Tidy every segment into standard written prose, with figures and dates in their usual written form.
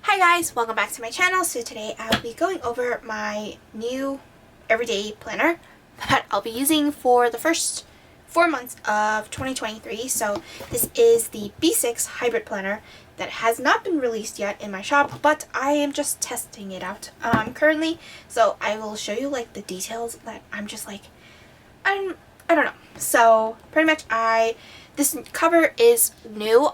Hi guys, welcome back to my channel. So today I'll be going over my new everyday planner that I'll be using for the first 4 months of 2023. So this is the B6 hybrid planner that has not been released yet in my shop, but I am just testing it out currently. So I will show you like the details that I'm just like, I don't know. So pretty much this cover is new.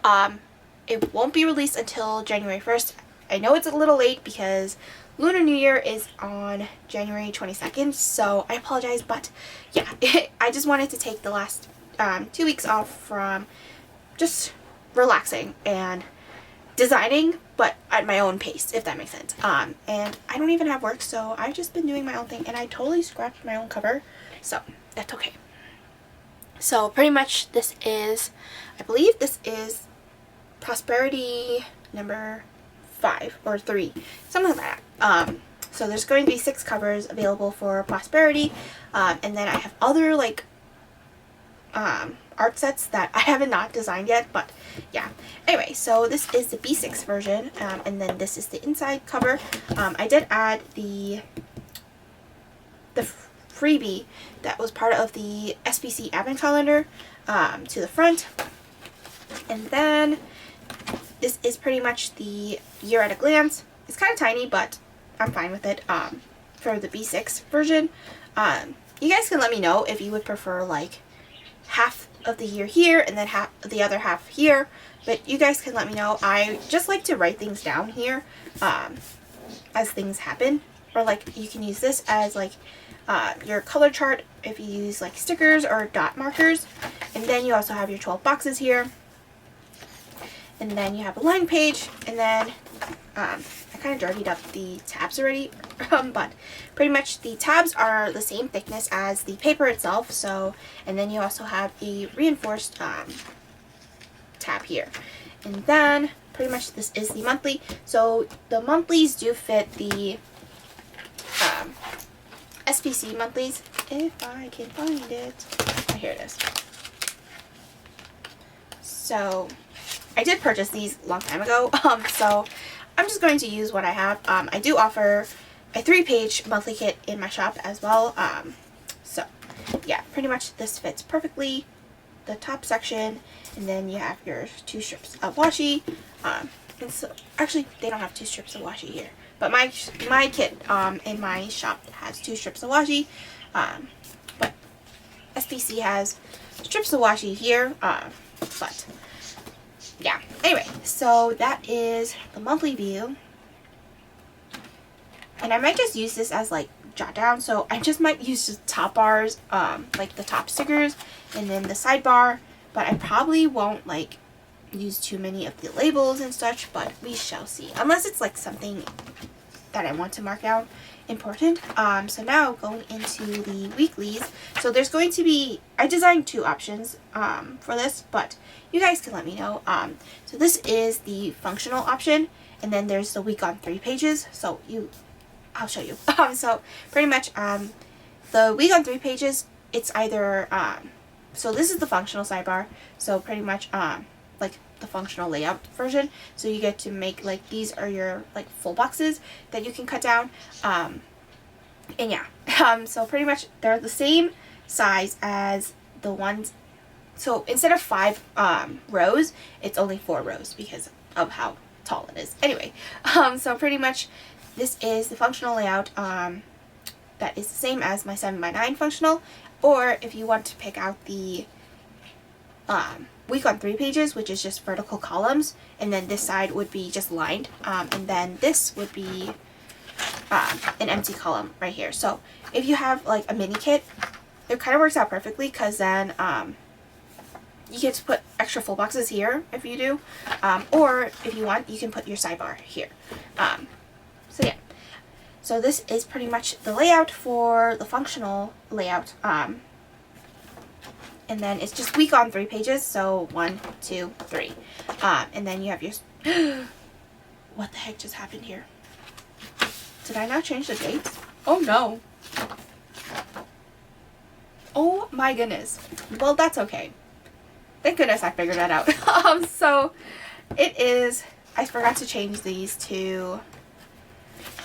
It won't be released until January 1st. I know it's a little late because Lunar New Year is on January 22nd, so I apologize, but yeah, I just wanted to take the last 2 weeks off from just relaxing and designing, but at my own pace, if that makes sense. And I don't even have work, so I've just been doing my own thing, and I totally scrapped my own cover, so that's okay. So pretty much this is, I believe this is Prosperity number 5 or 3, something like that. So there's going to be 6 covers available for Prosperity, and then I have other like art sets that I haven't not designed yet, but yeah. Anyway, so this is the B6 version, and then this is the inside cover. I did add the freebie that was part of the SPC advent calendar to the front, and then this is pretty much the year at a glance. It's kind of tiny, but I'm fine with it for the B6 version. You guys can let me know if you would prefer like half of the year here and then the other half here, but you guys can let me know. I just like to write things down here as things happen, or like you can use this as like your color chart if you use like stickers or dot markers. And then you also have your 12 boxes here. And then you have a line page, and then I kind of dirtied up the tabs already, but pretty much the tabs are the same thickness as the paper itself. So, and then you also have a reinforced tab here. And then pretty much this is the monthly. So the monthlies do fit the SPC monthlies, if I can find it. Oh, here it is. So I did purchase these a long time ago, so I'm just going to use what I have. I do offer a 3-page monthly kit in my shop as well, so yeah, pretty much this fits perfectly, the top section, and then you have your 2 strips of washi, and so actually they don't have 2 strips of washi here, but my kit in my shop has 2 strips of washi, but SPC has strips of washi here, but yeah, anyway, so that is the monthly view, and I might just use this as like jot down, so I just might use the top bars, like the top stickers, and then the sidebar, but I probably won't like use too many of the labels and such, but we shall see, unless it's like something that I want to mark out important. So now going into the weeklies, so there's going to be, I designed 2 options for this, but you guys can let me know. So this is the functional option, and then there's the week on 3 pages, so I'll show you. So pretty much the week on 3 pages, it's either so this is the functional sidebar, so pretty much like the functional layout version, so you get to make like, these are your like full boxes that you can cut down, and yeah, so pretty much they're the same size as the ones, so instead of 5 rows, it's only 4 rows because of how tall it is. Anyway, so pretty much this is the functional layout that is the same as my 7x9 functional, or if you want to pick out the week on 3 pages, which is just vertical columns, and then this side would be just lined, and then this would be an empty column right here. So if you have like a mini kit, it kind of works out perfectly, because then you get to put extra full boxes here if you do, or if you want, you can put your sidebar here. So yeah, so this is pretty much the layout for the functional layout, and then it's just week on 3 pages, so 1, 2, 3, and then you have your what the heck just happened here? Did I not change the dates? Oh no. Oh my goodness. Well, that's okay. Thank goodness I figured that out. So it is I forgot to change these to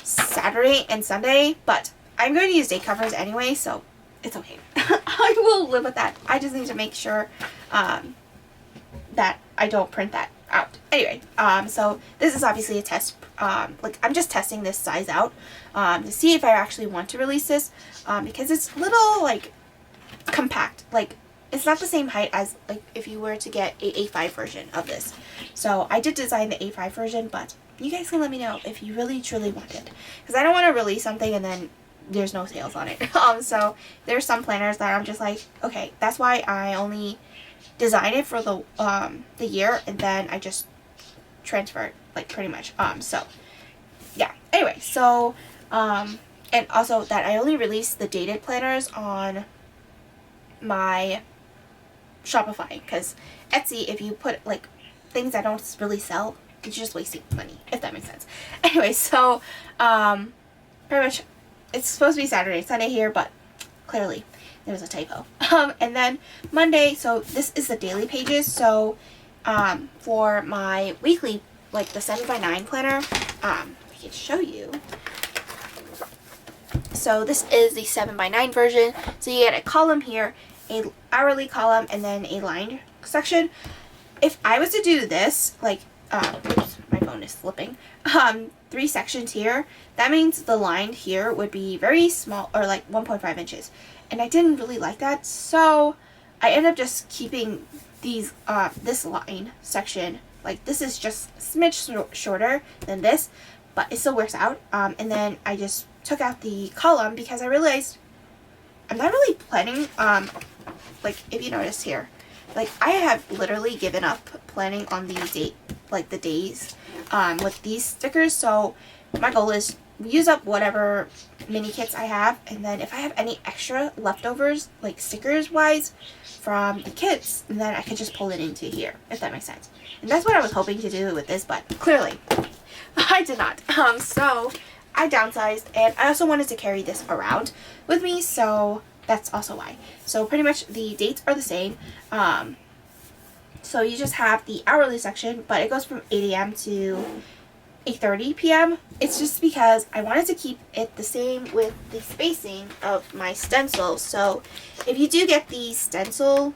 Saturday and Sunday, but I'm going to use date covers anyway, so it's okay. I will live with that. I just need to make sure that I don't print that out. Anyway, so this is obviously a test. Like, I'm just testing this size out to see if I actually want to release this, because it's little, like, compact. Like, it's not the same height as, like, if you were to get a A5 version of this. So I did design the A5 version, but you guys can let me know if you really truly want it, because I don't want to release something and then there's no sales on it. So there's some planners that I'm just like, okay, that's why I only design it for the year, and then I just transfer it, like, pretty much. So yeah. Anyway, so and also that I only release the dated planners on my Shopify, because Etsy, if you put, like, things that don't really sell, it's just wasting money, if that makes sense. Anyway, so pretty much it's supposed to be Saturday, Sunday here, but clearly there's a typo. And then Monday, so this is the daily pages. So for my weekly, like the 7x9 planner, I can show you. So this is the 7x9 version. So you get a column here, a hourly column, and then a lined section. If I was to do this, like, oops, my phone is flipping, 3 sections here, that means the line here would be very small, or like 1.5 inches. And I didn't really like that, so I ended up just keeping these, this line section, like, this is just a smidge shorter than this, but it still works out. And then I just took out the column because I realized I'm not really planning, like, if you notice here, like, I have literally given up planning on the date, like, the days, with these stickers. So my goal is use up whatever mini kits I have, and then if I have any extra leftovers, like, stickers wise from the kits, then I could just pull it into here, if that makes sense. And that's what I was hoping to do with this, but clearly I did not. So I downsized, and I also wanted to carry this around with me, so that's also why. So pretty much the dates are the same. So you just have the hourly section, but it goes from 8 a.m. to 8:30 p.m. It's just because I wanted to keep it the same with the spacing of my stencil. So if you do get the stencil,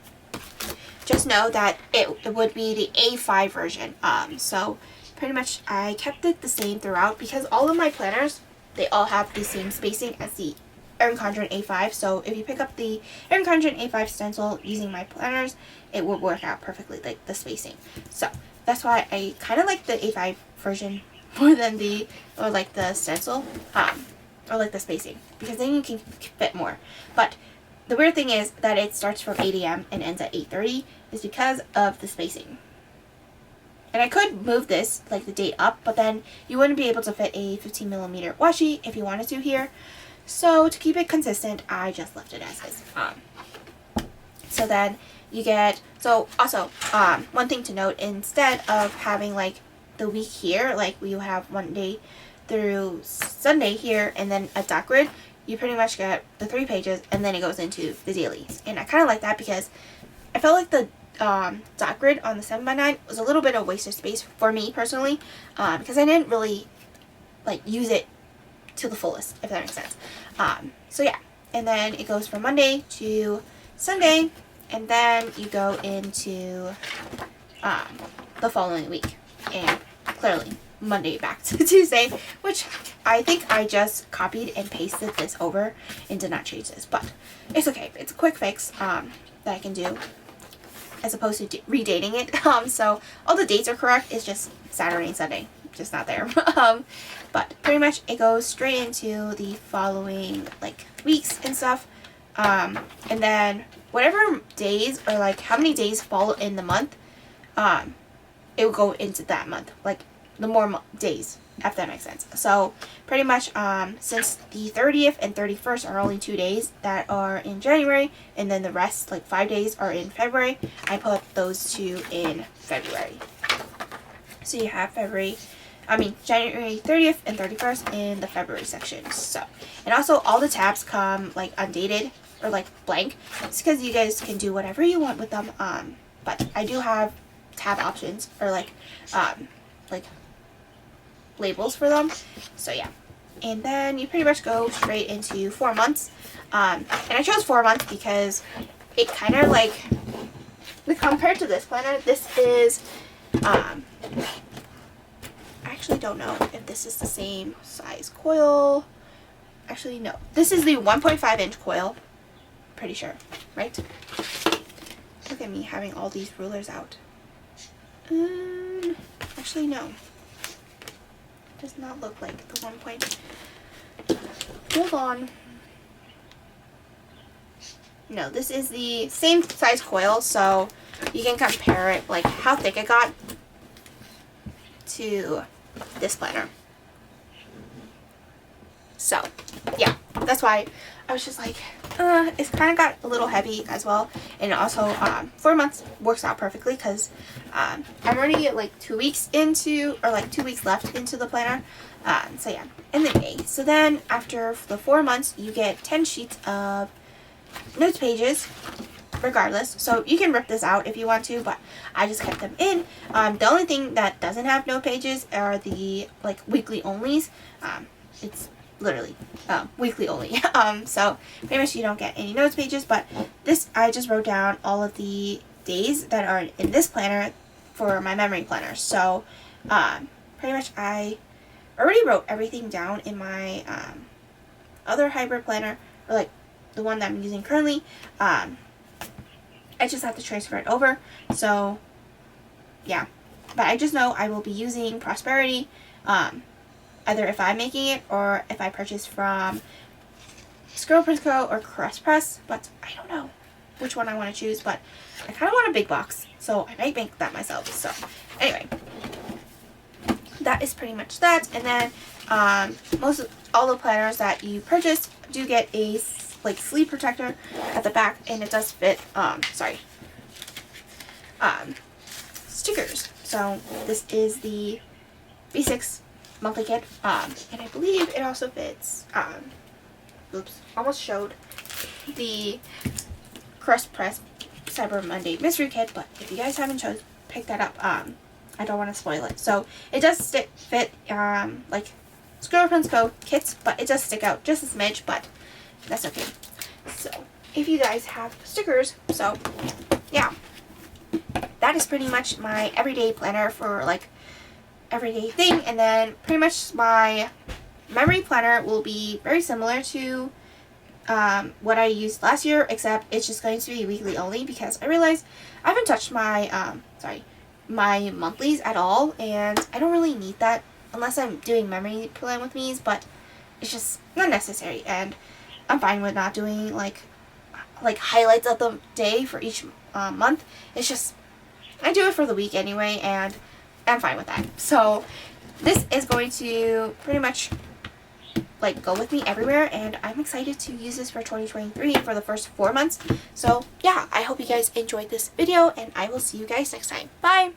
just know that it would be the A5 version. So pretty much I kept it the same throughout, because all of my planners, they all have the same spacing as the Erin Condren A5. So if you pick up the Erin Condren A5 stencil using my planners, it will work out perfectly, like the spacing. So that's why I kind of like the A5 version more than the, or like the stencil, or like the spacing, because then you can fit more. But the weird thing is that it starts from 8 a.m. and ends at 8:30 is because of the spacing. And I could move this, like, the date up, but then you wouldn't be able to fit a 15mm washi if you wanted to here. So to keep it consistent, I just left it as is. So then you get, so also, one thing to note, instead of having, like, the week here, like, you have Monday through Sunday here, and then a dot grid, you pretty much get the 3 pages, and then it goes into the dailies. And I kind of like that, because I felt like the dot grid on the 7x9 was a little bit of wasted space for me personally, because I didn't really, like, use it to the fullest, if that makes sense. So yeah, and then it goes from Monday to Sunday, and then you go into the following week, and clearly Monday back to Tuesday, which I think I just copied and pasted this over and did not change this, but it's okay. It's a quick fix that I can do, as opposed to redating it. So all the dates are correct. It's just Saturday and Sunday, just not there. But pretty much it goes straight into the following, like, weeks and stuff. And then whatever days, or like how many days fall in the month, it will go into that month, like the more days, if that makes sense. So pretty much, since the 30th and 31st are only 2 days that are in January, and then the rest, like 5 days, are in February, I put those 2 in February. So you have January 30th and 31st in the February section. So, and also all the tabs come, like, undated, or like blank. It's because you guys can do whatever you want with them. But I do have tab options, or like labels for them. So yeah. And then you pretty much go straight into 4 months. And I chose 4 months because it kind of like, compared to this planner, this is, I actually don't know if this is the same size coil. Actually, no. This is the 1.5 inch coil. Pretty sure, right? Look at me having all these rulers out. Actually, no. Does not look like the 1. Hold on. No, this is the same size coil, so you can compare it, like how thick it got to this planner. So, yeah, that's why I was just like, it's kind of got a little heavy as well. And also, 4 months works out perfectly because I'm already like 2 weeks into, or like 2 weeks left into the planner. So yeah, and then yay. So then after the 4 months, you get 10 sheets of notes pages regardless. So you can rip this out if you want to, but I just kept them in. The only thing that doesn't have note pages are the like weekly onlys. It's literally weekly only. So pretty much you don't get any notes pages, but this, I just wrote down all of the days that are in this planner for my memory planner. So pretty much I already wrote everything down in my other hybrid planner, or like the one that I'm using currently. I just have to transfer it over. So yeah, but I just know I will be using Prosperity, either if I'm making it or if I purchase from Squirrel Prince Co. or Crest Press, but I don't know which one I want to choose, but I kind of want a big box, so I might make that myself. So anyway, that is pretty much that. And then all the planners that you purchase do get a like sleeve protector at the back, and it does fit stickers. So this is the B6 monthly kit, and I believe it also fits oops, almost showed the Crest Press Cyber Monday mystery kit, but if you guys haven't picked that up, I don't want to spoil it. So it does fit like Squirrel Prince Co. kits, but it does stick out just a smidge, but that's okay. So if you guys have stickers, so yeah, that is pretty much my everyday planner for like everyday thing. And then pretty much my memory planner will be very similar to what I used last year, except it's just going to be weekly only because I realized I haven't touched my my monthlies at all, and I don't really need that unless I'm doing memory plan with me's, but it's just not necessary, and I'm fine with not doing like highlights of the day for each month. It's just I do it for the week anyway, and I'm fine with that. So this is going to pretty much like go with me everywhere, and I'm excited to use this for 2023 for the first 4 months. So yeah, I hope you guys enjoyed this video, and I will see you guys next time. Bye!